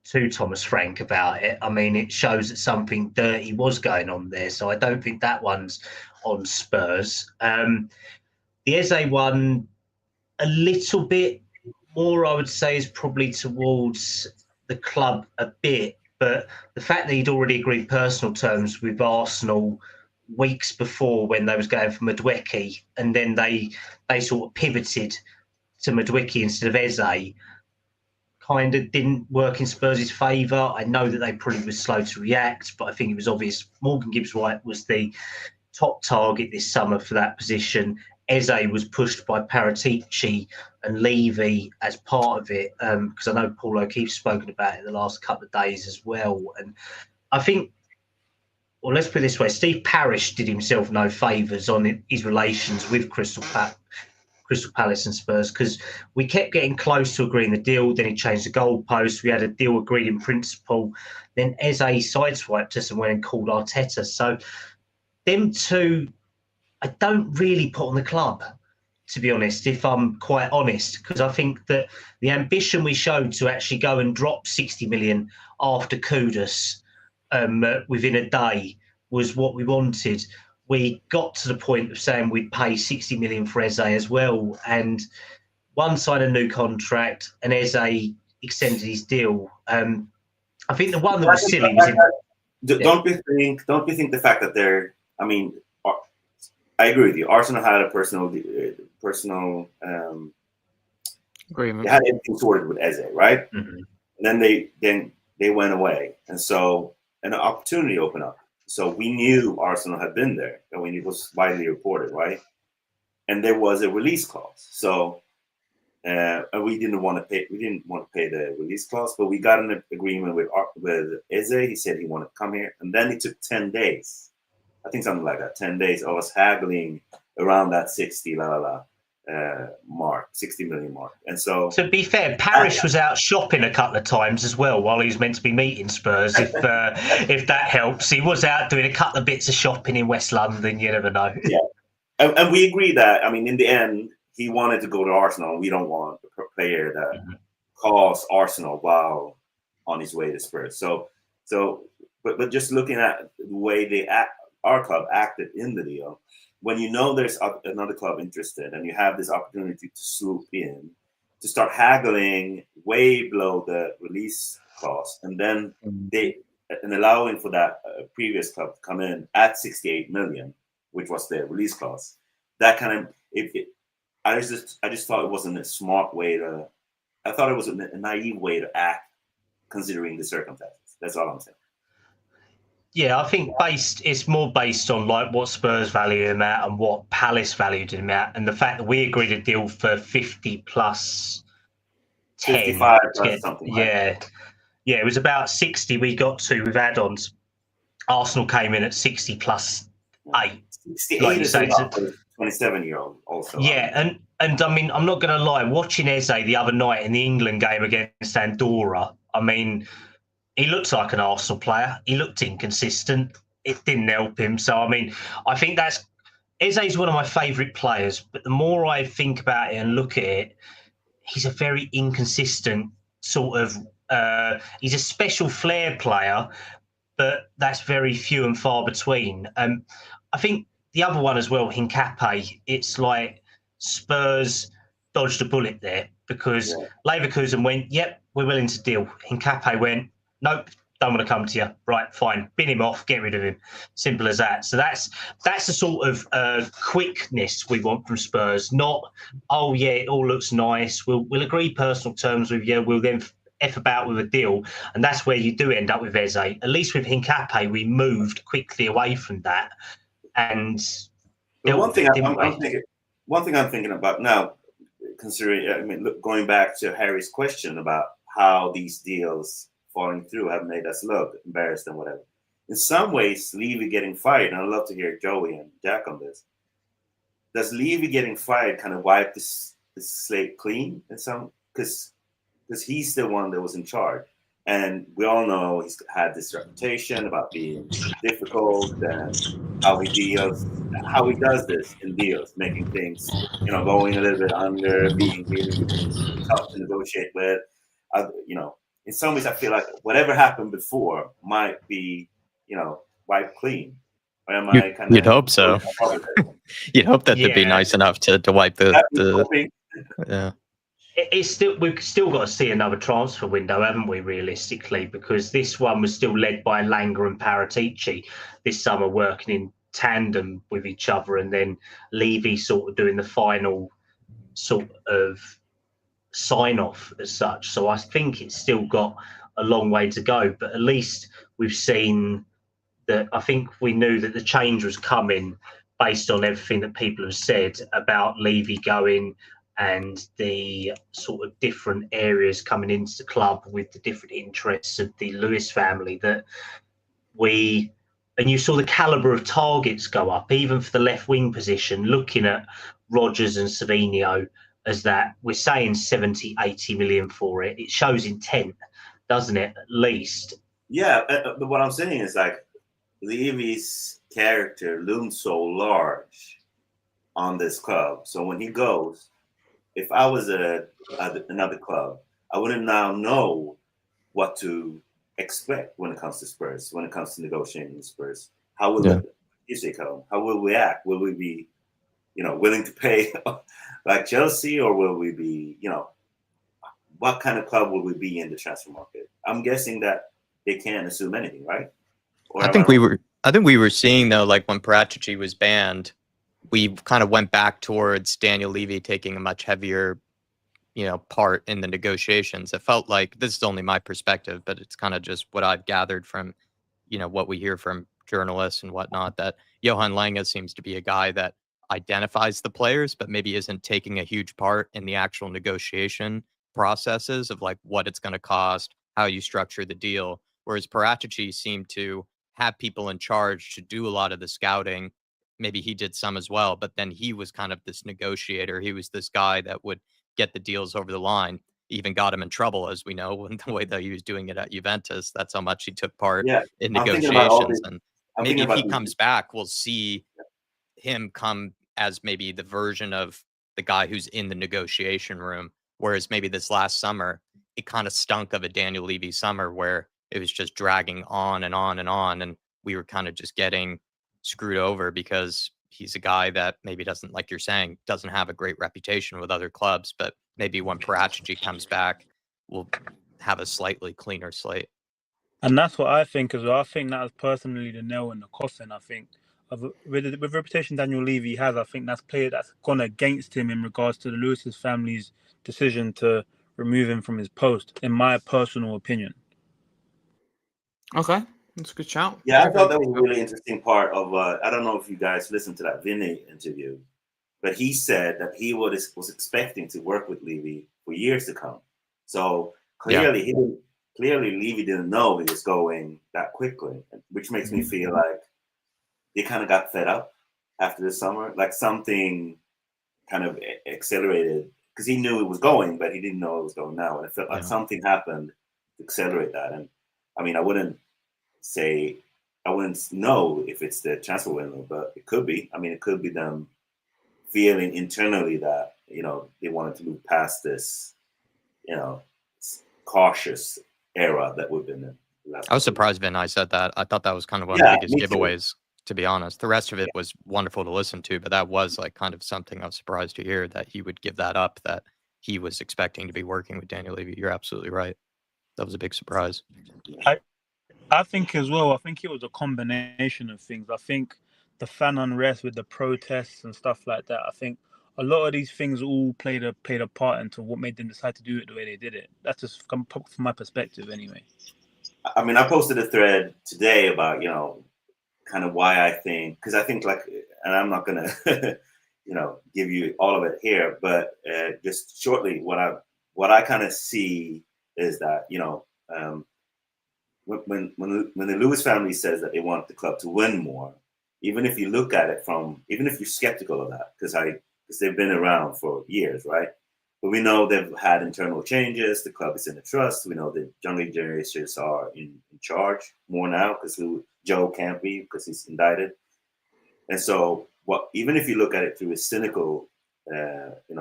to Thomas Frank about it. I mean, it shows that something dirty was going on there. So I don't think that one's on Spurs. The Eze one, a little bit more, I would say, is probably towards the club a bit. But the fact that he'd already agreed personal terms with Arsenal weeks before when they was going for Madueke, and then they sort of pivoted to Madueke instead of Eze, kind of didn't work in Spurs' favour. I know that they probably were slow to react, but I think it was obvious Morgan Gibbs-White was the top target this summer for that position. Eze was pushed by Paratici and Levy as part of it, because I know Paul O'Keefe's spoken about it the last couple of days as well. And I think, well, let's put it this way, Steve Parish did himself no favours on his relations with Crystal Palace and Spurs, because we kept getting close to agreeing the deal, then he changed the goalposts, we had a deal agreed in principle, then Eze sideswiped us and went and called Arteta. So them two, I don't really put on the club, to be honest, if I'm quite honest, because I think that the ambition we showed to actually go and drop 60 million after Kudus within a day was what we wanted. We got to the point of saying we'd pay 60 million for Eze as well, and one signed a new contract and Eze extended his deal. I think the one that was silly was... Don't you think the fact that they're... I mean, I agree with you. Arsenal had a personal agreement. They had everything sorted with Eze, right? Mm-hmm. And then they went away, and so an opportunity opened up. So we knew Arsenal had been there, and when it was widely reported, right? And there was a release clause. So and we didn't want to pay. We didn't want to pay the release clause, but we got an agreement with Eze. He said he wanted to come here, and then it took 10 days. I think something like that. 10 days of us haggling around that 60 mark, 60 million mark. And so, to be fair, Parish was out shopping a couple of times as well while he was meant to be meeting Spurs. If that helps, he was out doing a couple of bits of shopping in West London. You never know. Yeah, and we agree that, I mean, in the end, he wanted to go to Arsenal. We don't want a player that calls Arsenal while on his way to Spurs. But just looking at the way our club acted in the deal, when you know there's another club interested and you have this opportunity to swoop in, to start haggling way below the release cost, and then allowing for that previous club to come in at 68 million, which was the release cost, that kind of I just thought it wasn't a smart way to. I thought it was a naive way to act, considering the circumstances. That's all I'm saying. Yeah, I think it's more based on like what Spurs value him at and what Palace valued him at, and the fact that we agreed a deal for 50 plus 10. 55 plus something. Yeah, it was about 60 we got to with add-ons. Arsenal came in at 60 plus 8. 68 like you is say, about for a 27-year-old also. Yeah, and I mean, I'm not going to lie, watching Eze the other night in the England game against Andorra, I mean, he looks like an Arsenal player. He looked inconsistent. It didn't help him. So, I mean, I think Eze's one of my favourite players, but the more I think about it and look at it, he's a very inconsistent sort of, he's a special flair player, but that's very few and far between. I think the other one as well, Hincapié, it's like Spurs dodged a bullet there because Leverkusen went, yep, we're willing to deal. Hincapié went, nope, don't want to come to you. Right, fine, bin him off, get rid of him. Simple as that. So that's the sort of quickness we want from Spurs. Not, oh yeah, it all looks nice. We'll agree personal terms with you. We'll then F about with a deal, and that's where you do end up with Eze. At least with Hincapié, we moved quickly away from that. And one thing I'm thinking about now, considering, I mean, look, going back to Harry's question about how these deals falling through have made us look embarrassed and whatever. In some ways, Levy getting fired, and I'd love to hear Joey and Jack on this. Does Levy getting fired kind of wipe this slate clean in some? Because he's the one that was in charge. And we all know he's had this reputation about being difficult and how he does this in deals, making things, going a little bit under, being really tough to negotiate with. In some ways, I feel like whatever happened before might be, wiped clean. Or am I kind of? You'd hope so. You'd hope that they'd be nice enough to wipe the. Yeah. We've still got to see another transfer window, haven't we, realistically? Because this one was still led by Langer and Paratici this summer, working in tandem with each other, and then Levy sort of doing the final sort of sign-off as such. So I think it's still got a long way to go, but at least we've seen that. I think we knew that the change was coming based on everything that people have said about Levy going, and the sort of different areas coming into the club with the different interests of the Lewis family, and you saw the calibre of targets go up, even for the left wing position, looking at Rodgers and Savino as that. We're saying 70, 80 million for it. It shows intent, doesn't it, at least? Yeah, but what I'm saying is like Levy's character looms so large on this club. So when he goes, if I was at another club, I wouldn't now know what to expect when it comes to Spurs, when it comes to negotiating with Spurs. How will Kallum? How will we act? Will we be, willing to pay like Chelsea, or will we be, what kind of club will we be in the transfer market? I'm guessing that they can't assume anything, right? I think we were seeing, though, like when Paratici was banned, we kind of went back towards Daniel Levy taking a much heavier, part in the negotiations. It felt like, this is only my perspective, but it's kind of just what I've gathered from, what we hear from journalists and whatnot, that Johan Lange seems to be a guy that identifies the players, but maybe isn't taking a huge part in the actual negotiation processes of like what it's going to cost, how you structure the deal. Whereas Paratici seemed to have people in charge to do a lot of the scouting. Maybe he did some as well, but then he was kind of this negotiator. He was this guy that would get the deals over the line. Even got him in trouble, as we know, in the way that he was doing it at Juventus. That's how much he took part in negotiations. And maybe if he comes back, we'll see him come as maybe the version of the guy who's in the negotiation room. Whereas maybe this last summer, it kind of stunk of a Daniel Levy summer where it was just dragging on and on and on. And we were kind of just getting screwed over because he's a guy that maybe doesn't, like you're saying, doesn't have a great reputation with other clubs. But maybe when Paratici comes back, we'll have a slightly cleaner slate. And that's what I think as well. I think that is personally the nail in the coffin. I think with the reputation Daniel Levy has, I think that's gone against him in regards to the Lewis's family's decision to remove him from his post, in my personal opinion. Okay, that's a good shout. Yeah, I thought that was a really interesting part of, I don't know if you guys listened to that Vinny interview, but he said that he was expecting to work with Levy for years to come. So clearly, Levy didn't know he was going that quickly, which makes me feel like they kind of got fed up after the summer. Like something kind of accelerated, because he knew it was going, but he didn't know it was going now. And it felt like something happened to accelerate that. And I mean, I wouldn't know if it's the transfer window, but it could be. I mean, it could be them feeling internally that, they wanted to move past this, cautious era that we've been in. I was surprised Vin I said that. I thought that was kind of one of the biggest giveaways, to be honest. The rest of it was wonderful to listen to, but that was like kind of something I was surprised to hear, that he would give that up, that he was expecting to be working with Daniel Levy. You're absolutely right. That was a big surprise. I think as well. I think it was a combination of things. I think the fan unrest with the protests and stuff like that. I think a lot of these things all played a part into what made them decide to do it the way they did it. That's just from my perspective, anyway. I mean, I posted a thread today about, kind of why I think, because I think and I'm not going to, give you all of it here, but just shortly, what I kind of see is that, when the Lewis family says that they want the club to win more, even if you look at it even if you're skeptical of that, because they've been around for years, right? But we know they've had internal changes. The club is in a trust. We know the younger generations are in charge more now because Joe can't be because he's indicted. And so, even if you look at it through a cynical,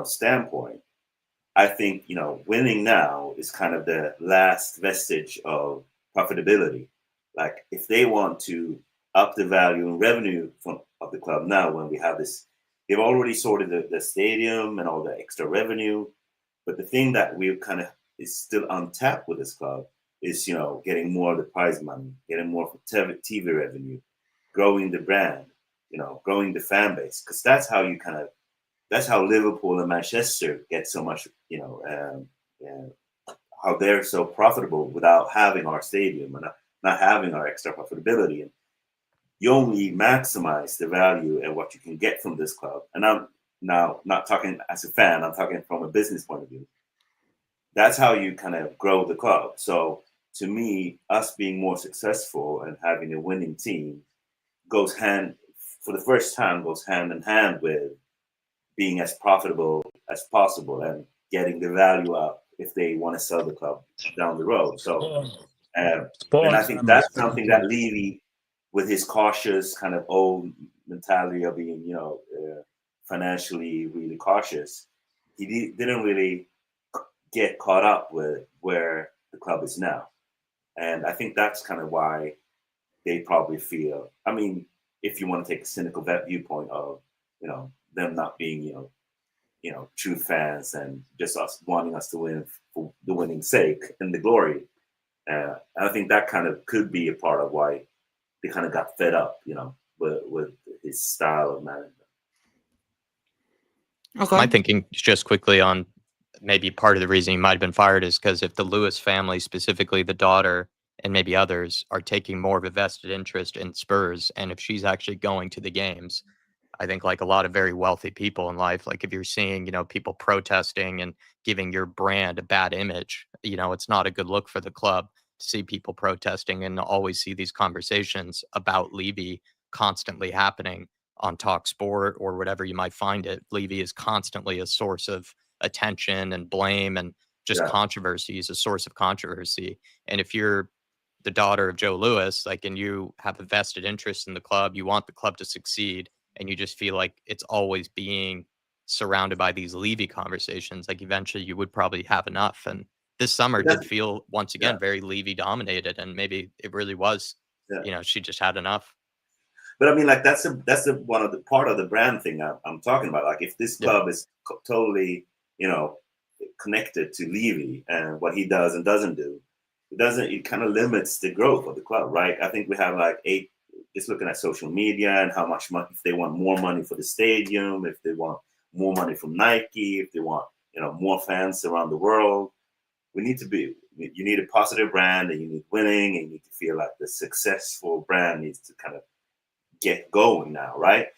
standpoint, I think winning now is kind of the last vestige of profitability. Like if they want to up the value and revenue of the club now, when we have this, they've already sorted the stadium and all the extra revenue. But the thing that we kind of is still untapped with this club is, getting more of the prize money, getting more TV revenue, growing the brand, growing the fan base, because that's how Liverpool and Manchester get so much, how they're so profitable without having our stadium and not having our extra profitability. And you only maximize the value and what you can get from this club. And I'm now not talking as a fan, I'm talking from a business point of view. That's how you kind of grow the club. So to me, us being more successful and having a winning team goes hand in hand with being as profitable as possible and getting the value up if they want to sell the club down the road. So, and I think that's something that Levy, with his cautious kind of old mentality of being, financially really cautious, he didn't really get caught up with where the club is now. And I think that's kind of why they probably feel, I mean, if you want to take a cynical viewpoint of, them not being, true fans and just us wanting us to win for the winning sake and the glory. I think that kind of could be a part of why they kind of got fed up, with his style of management. Okay. My thinking just quickly on maybe part of the reason he might have been fired is because if the Lewis family, specifically the daughter and maybe others, are taking more of a vested interest in Spurs, and if she's actually going to the games, I think like a lot of very wealthy people in life, like if you're seeing, people protesting and giving your brand a bad image, it's not a good look for the club to see people protesting and always see these conversations about Levy constantly happening on Talk Sport or whatever you might find it. Levy is constantly a source of attention and blame and just controversy. He's a source of controversy. And if you're the daughter of Joe Lewis, and you have a vested interest in the club, you want the club to succeed, and you just feel like it's always being surrounded by these Levy conversations, eventually you would probably have enough. And this summer did feel once again very Levy dominated, and maybe it really was, she just had enough. But I mean, that's one of the part of the brand thing I'm talking about. Like if this club is totally, connected to Levy and what he does and doesn't do, it kind of limits the growth of the club, right? I think we have 8, just looking at social media and how much money, if they want more money for the stadium, if they want more money from Nike, if they want, more fans around the world, you need a positive brand, and you need winning, and you need to feel like the successful brand needs to kind of get going now, right?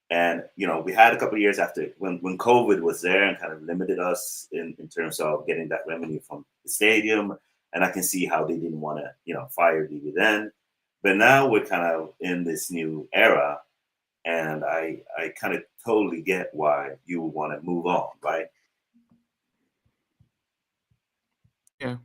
And we had a couple of years after when COVID was there and kind of limited us in terms of getting that revenue from the stadium. And I can see how they didn't want to, fire Levy then. But now we're kind of in this new era, and I kind of totally get why you would want to move on, right? Yeah.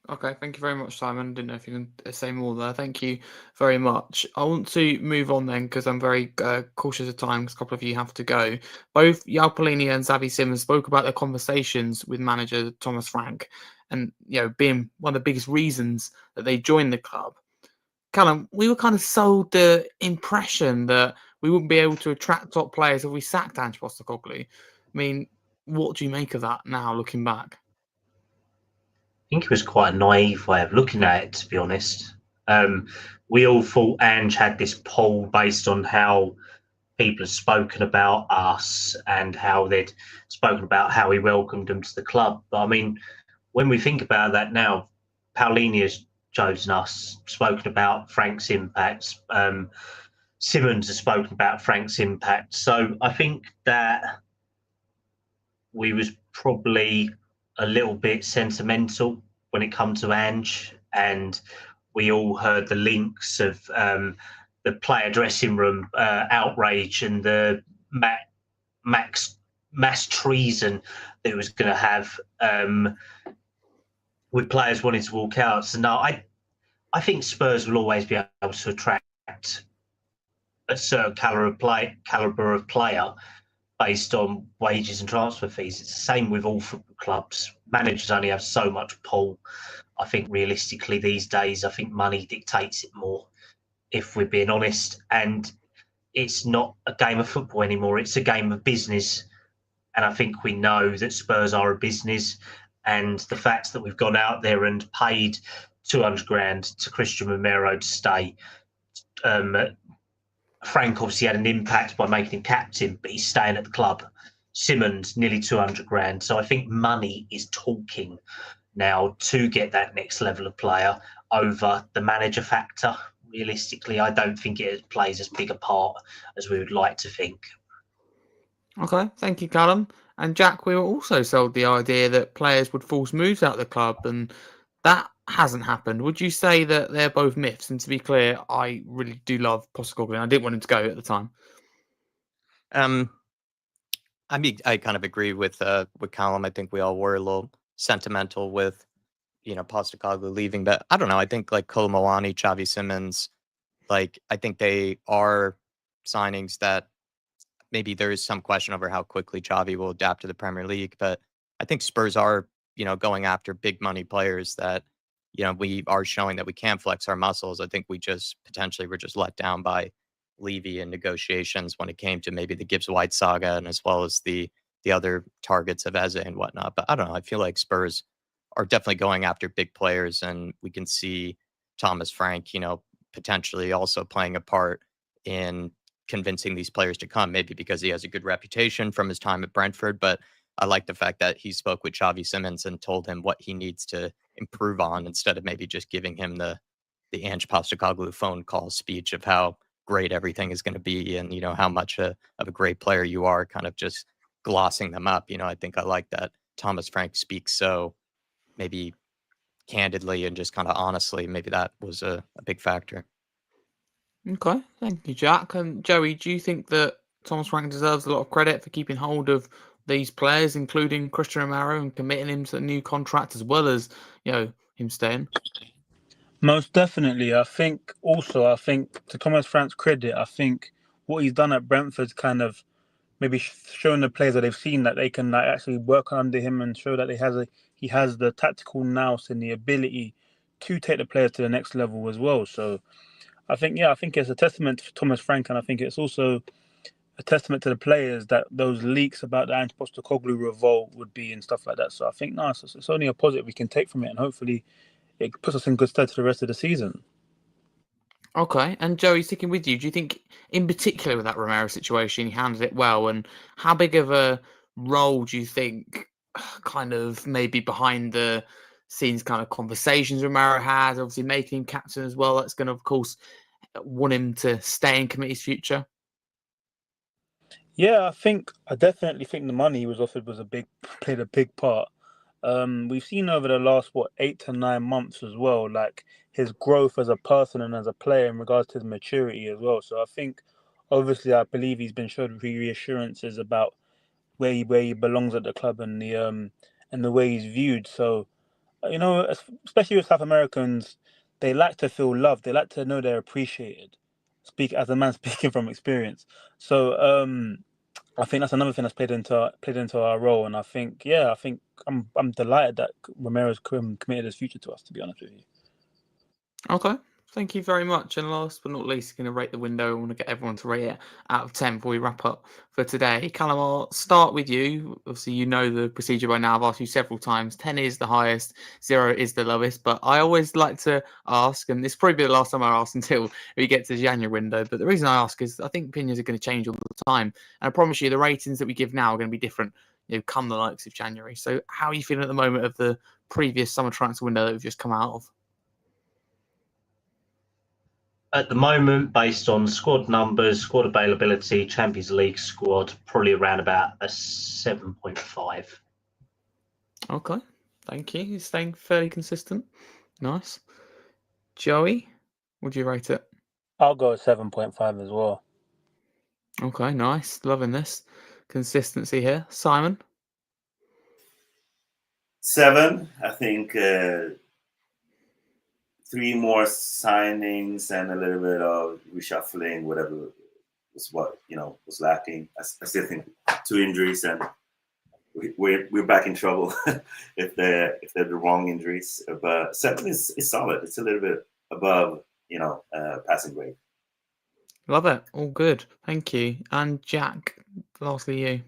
Okay, thank you very much, Simon. Didn't know if you can say more there. Thank you very much. I want to move on then because I'm very cautious of time because a couple of you have to go. Both Yao Polini and Xavi Simons spoke about their conversations with manager Thomas Frank and, being one of the biggest reasons that they joined the club. Kallum, we were kind of sold the impression that we wouldn't be able to attract top players if we sacked Ange Postecoglou. I mean, what do you make of that now, looking back? think it was quite a naive way of looking at it, to be honest. We all thought Ange had this poll based on how people have spoken about us and how they'd spoken about how he welcomed them to the club. But I mean, when we think about that now, Paulini has chosen us, spoken about Frank's impact. Simmons has spoken about Frank's impact. So I think that we was probably a little bit sentimental when it comes to Ange, and we all heard the links of the player dressing room outrage and the mass treason that it was going to have with players wanting to walk out. So no, I think Spurs will always be able to attract a certain caliber of player based on wages and transfer fees. It's the same with all football clubs. Managers only have so much pull. I think realistically these days, I think money dictates it more, if we're being honest. And it's not a game of football anymore. It's a game of business. And I think we know that Spurs are a business. And the fact that we've gone out there and paid 200 grand to Christian Romero to stay, Frank obviously had an impact by making him captain, but he's staying at the club. Simmons, nearly 200 grand. So I think money is talking now to get that next level of player over the manager factor. Realistically, I don't think it plays as big a part as we would like to think. Okay, thank you, Kallum. And Jack, we were also sold the idea that players would force moves out of the club, and that hasn't happened. Would you say that they're both myths? And to be clear, I really do love Postecoglou, and I didn't want him to go at the time. I mean, I kind of agree with Kallum. I think we all were a little sentimental with, Postecoglou leaving, but I don't know. I think like Kolo Muani, Xavi Simons, like I think they are signings that maybe there is some question over how quickly Xavi will adapt to the Premier League, but I think Spurs are, going after big money players that, we are showing that we can flex our muscles. I think we just potentially were just let down by Levy in negotiations when it came to maybe the Gibbs White saga and as well as the other targets of Eze and whatnot. But I don't know. I feel like Spurs are definitely going after big players, and we can see Thomas Frank, potentially also playing a part in convincing these players to come, maybe because he has a good reputation from his time at Brentford. But I like the fact that he spoke with Xavi Simons and told him what he needs to improve on instead of maybe just giving him the Ange Postecoglou phone call speech of how great everything is going to be and, how much of a great player you are, kind of just glossing them up. I think I like that Thomas Frank speaks so maybe candidly and just kind of honestly. Maybe that was a big factor. Okay, thank you, Jack. And Joey, do you think that Thomas Frank deserves a lot of credit for keeping hold of these players, including Christian Romero, and committing him to a new contract as well as, him staying? Most definitely. I think to Thomas Frank's credit, I think what he's done at Brentford's kind of maybe showing the players that they've seen that they can actually work under him and show that he has the tactical nous and the ability to take the players to the next level as well. So I think it's a testament to Thomas Frank, and I think it's also a testament to the players that those leaks about the Ange Postecoglou revolt would be and stuff like that. So I think it's only a positive we can take from it, and hopefully it puts us in good stead to the rest of the season. Okay, and Joey, sticking with you, do you think, in particular with that Romero situation, he handled it well? And how big of a role do you think, kind of maybe behind the scenes kind of conversations Romero has, obviously making him captain as well, that's going to, of course, want him to stay and commit his future? Yeah, I definitely think the money he was offered played a big part. We've seen over the last 8 to 9 months as well, like his growth as a person and as a player in regards to his maturity as well. So I think, obviously, I believe he's been showed reassurances about where he belongs at the club and the way he's viewed. So especially with South Americans, they like to feel loved. They like to know they're appreciated. Speak as a man speaking from experience. So I think that's another thing that's played into our role. And I think I'm delighted that Romero's committed his future to us, to be honest with you. Okay, Thank you very much. And last but not least, going to rate the window. I want to get everyone to rate it out of 10 before we wrap up for today. Kallum, I'll start with you. Obviously, you know the procedure by now. I've asked you several times. 10 is the highest, 0 is the lowest. But I always like to ask, and this will probably be the last time I ask until we get to the January window. But the reason I ask is I think opinions are going to change all the time. And I promise you, the ratings that we give now are going to be different, come the likes of January. So how are you feeling at the moment of the previous summer transfer window that we've just come out of? At the moment, based on squad numbers, squad availability, Champions League squad, probably around about a 7.5. Okay, thank you. You're staying fairly consistent. Nice. Joey, would you rate it? I'll go 7.5 as well. Okay, nice. Loving this consistency here. Simon? 7. I think 3 more signings and a little bit of reshuffling, whatever was was lacking. I still think 2 injuries and we're back in trouble if they're the wrong injuries. But 7 is solid. It's a little bit above passing grade. Love it. All good. Thank you. And Jack, lastly you.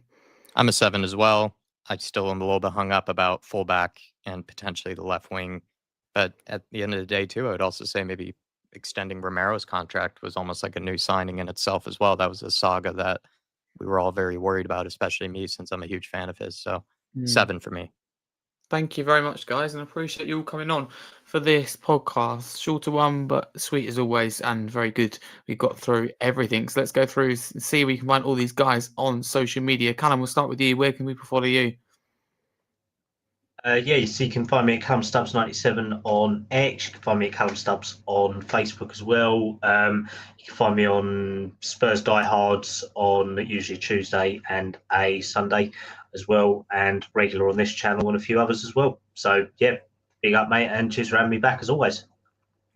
I'm a 7 as well. I still am a little bit hung up about fullback and potentially the left wing. But at the end of the day, too, I would also say maybe extending Romero's contract was almost like a new signing in itself as well. That was a saga that we were all very worried about, especially me, since I'm a huge fan of his. So 7 for me. Thank you very much, guys, and I appreciate you all coming on for this podcast. Shorter one, but sweet as always, and very good. We got through everything. So let's go through and see if we can find all these guys on social media. Kallum, we'll start with you. Where can people follow you? So you can find me at Kallum Stubbs 97 on X. You can find me at Kallum Stubbs on Facebook as well. You can find me on Spurs Diehards on usually Tuesday and a Sunday as well, and regular on this channel and a few others as well. So yeah, big up, mate, and cheers for having me back as always.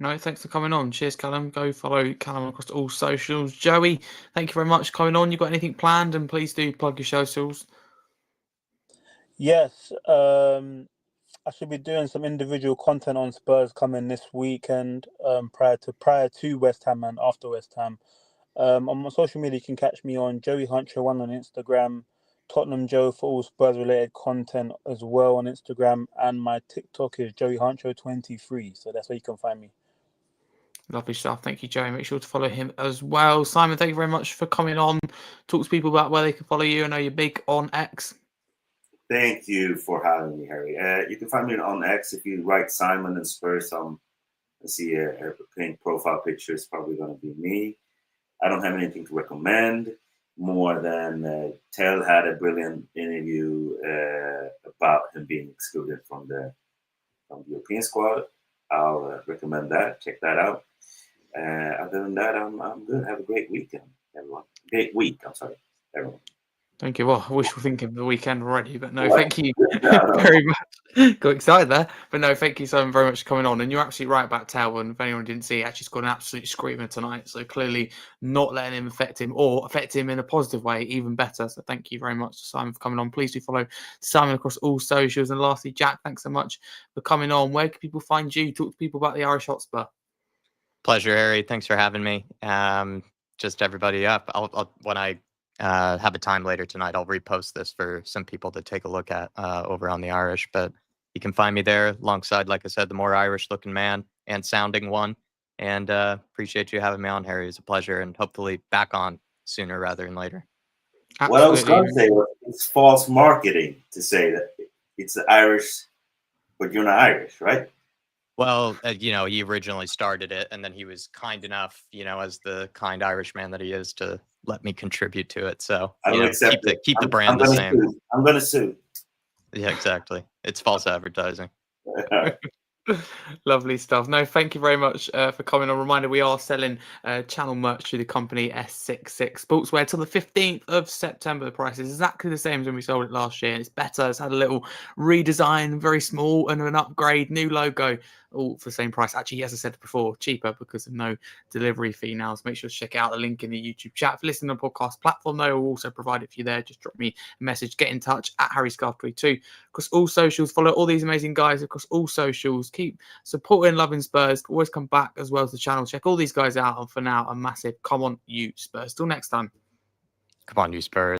No, thanks for coming on. Cheers, Kallum. Go follow Kallum across all socials. Joey, thank you very much for coming on. You got anything planned? And please do plug your socials. Yes, I should be doing some individual content on Spurs coming this weekend, prior to West Ham and after West Ham. On my social media, you can catch me on Joey Huncho1 on Instagram, Tottenham Joe for all Spurs related content as well on Instagram, and my TikTok is Joey Huncho23. So that's where you can find me. Lovely stuff. Thank you, Joey. Make sure to follow him as well. Simon, thank you very much for coming on. Talk to people about where they can follow you. I know you're big on X. Thank you for having me, Harry. You can find me on X if you write Simon and Spurs. I see a pink profile picture. It's probably going to be me. I don't have anything to recommend more than Tell had a brilliant interview about him being excluded from the European squad. I'll recommend that. Check that out. Other than that, I'm good. Have a great weekend, everyone. Great week. I'm sorry, everyone. Thank you. Well, wishful thinking of the weekend already, but no, thank you very much. Got excited there, but no, thank you, Simon, very much for coming on. And you're absolutely right about Talbot. If anyone didn't see, he actually scored an absolute screamer tonight. So clearly not letting him affect him or affect him in a positive way, even better. So thank you very much to Simon for coming on. Please do follow Simon across all socials. And lastly, Jack, thanks so much for coming on. Where can people find you? Talk to people about the Irish Hotspur. Pleasure, Harry. Thanks for having me. Just everybody up. I'll when I have a time later tonight, I'll repost this for some people to take a look at over on the Irish. But you can find me there alongside, like I said, the more Irish looking man and sounding one. And appreciate you having me on, Harry. It's a pleasure, and hopefully back on sooner rather than later. Absolutely. What I was going to say was it's false marketing to say that it's the Irish, but you're not Irish, right? Well, he originally started it, and then he was kind enough, as the kind Irishman that he is, to let me contribute to it. So keep the brand the same. I'm going to sue. Yeah, exactly. It's false advertising. Lovely stuff. No, thank you very much for coming on. Reminder, we are selling channel merch through the company S66 Sportswear till the 15th of September. The price is exactly the same as when we sold it last year. It's better. It's had a little redesign, very small, and an upgrade, new logo. all for the same price. Actually, as I said before, cheaper because of no delivery fee now. So make sure to check out the link in the YouTube chat. If you're listening on a podcast platform, though, we'll also provide it for you there. Just drop me a message, get in touch at Harry Scarfe too. Across all socials, follow all these amazing guys across all socials. Keep supporting, loving Spurs. Always come back as well as the channel. Check all these guys out. And for now, a massive come on, you Spurs. Till next time. Come on, you Spurs.